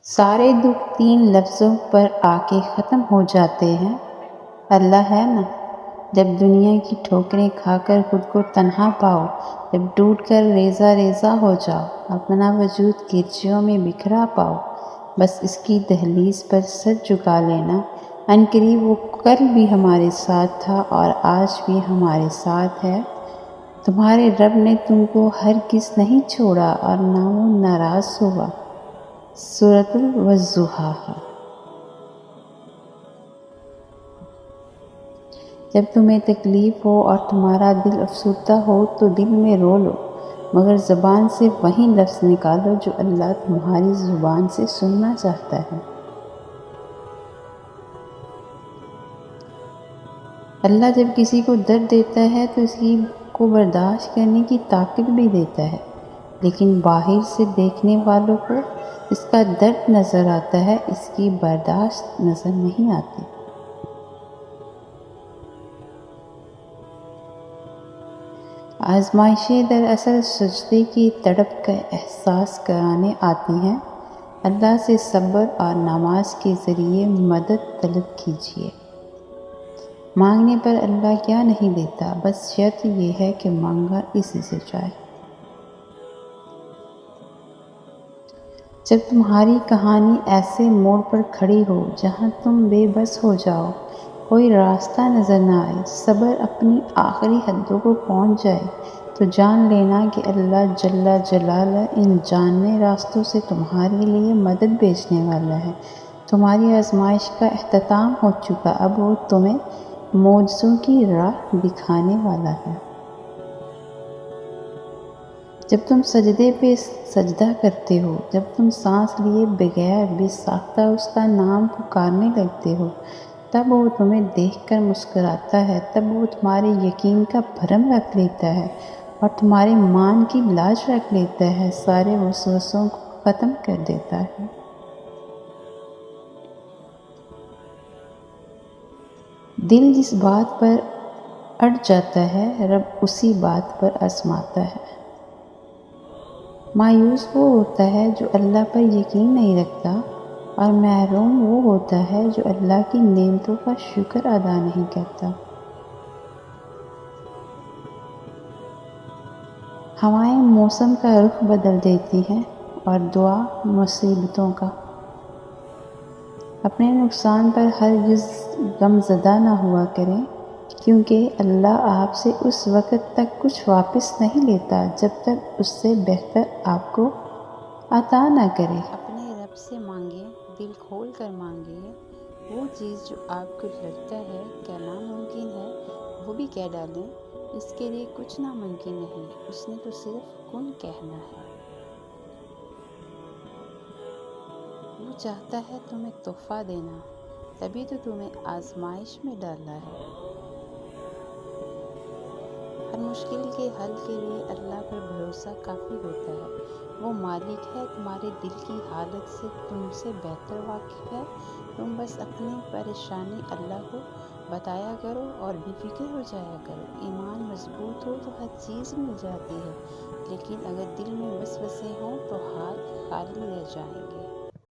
سارے دکھ 3 لفظوں پر آ کے ختم ہو جاتے ہیں، اللہ ہے نا۔ جب دنیا کی ٹھوکریں کھا کر خود کو تنہا پاؤ، جب ٹوٹ کر ریزہ ریزہ ہو جاؤ، اپنا وجود کرچیوں میں بکھرا پاؤ، بس اس کی دہلیز پر سر جھکا لینا، عنقریب وہ کل بھی ہمارے ساتھ تھا اور آج بھی ہمارے ساتھ ہے۔ تمہارے رب نے تم کو ہرگز نہیں چھوڑا اور نہ وہ ناراض ہوا۔ سورۃ والضحیٰ۔ جب تمہیں تکلیف ہو اور تمہارا دل افسردہ ہو تو دل میں رو لو، مگر زبان سے وہی لفظ نکالو جو اللہ تمہاری زبان سے سننا چاہتا ہے۔ اللہ جب کسی کو درد دیتا ہے تو اس کو برداشت کرنے کی طاقت بھی دیتا ہے، لیکن باہر سے دیکھنے والوں کو اس کا درد نظر آتا ہے، اس کی برداشت نظر نہیں آتی۔ آزمائشیں دراصل سجدے کی تڑپ کا احساس کرانے آتی ہیں۔ اللہ سے صبر اور نماز کے ذریعے مدد طلب کیجیے۔ مانگنے پر اللہ کیا نہیں دیتا، بس شرط یہ ہے کہ مانگا اسی سے جائے۔ جب تمہاری کہانی ایسے موڑ پر کھڑی ہو جہاں تم بے بس ہو جاؤ، کوئی راستہ نظر نہ آئے، صبر اپنی آخری حدوں کو پہنچ جائے، تو جان لینا کہ اللہ جل جلالہ ان جاننے راستوں سے تمہارے لیے مدد بھیجنے والا ہے۔ تمہاری آزمائش کا اختتام ہو چکا، اب وہ تمہیں معجزوں کی راہ دکھانے والا ہے۔ جب تم سجدے پہ سجدہ کرتے ہو، جب تم سانس لیے بغیر بے ساختہ اس کا نام پکارنے لگتے ہو، تب وہ تمہیں دیکھ کر مسکراتا ہے، تب وہ تمہارے یقین کا بھرم رکھ لیتا ہے اور تمہارے مان کی لاج رکھ لیتا ہے، سارے وسوسوں کو ختم کر دیتا ہے۔ دل جس بات پر اڑ جاتا ہے، رب اسی بات پر آزماتا ہے۔ مایوس وہ ہوتا ہے جو اللہ پر یقین نہیں رکھتا، اور محروم وہ ہوتا ہے جو اللہ کی نعمتوں کا شکر ادا نہیں کرتا۔ ہوائیں موسم کا رخ بدل دیتی ہیں اور دعا مصیبتوں کا۔ اپنے نقصان پر ہرگز غم زدہ نہ ہوا کریں، کیونکہ اللہ آپ سے اس وقت تک کچھ واپس نہیں لیتا جب تک اس سے بہتر آپ کو عطا نہ کرے۔ اپنے رب سے مانگیں، دل کھول کر مانگیں، وہ چیز جو آپ کو لگتا ہے کہ ناممکن ہے وہ بھی کہہ ڈالیں، اس کے لیے کچھ ناممکن نہیں، اس نے تو صرف کن کہنا ہے۔ وہ چاہتا ہے تمہیں تحفہ دینا، تبھی تو تمہیں آزمائش میں ڈالا ہے۔ ہر مشکل کے حل کے لیے اللہ پر بھروسہ کافی ہوتا ہے۔ وہ مالک ہے تمہارے دل کی حالت سے تم سے بہتر واقف ہے۔ تم بس اپنی پریشانی اللہ کو بتایا کرو اور بے فکر ہو جایا کرو۔ ایمان مضبوط ہو تو ہر چیز مل جاتی ہے، لیکن اگر دل میں وسوسے ہوں تو ہاتھ خالی رہ جائیں گے۔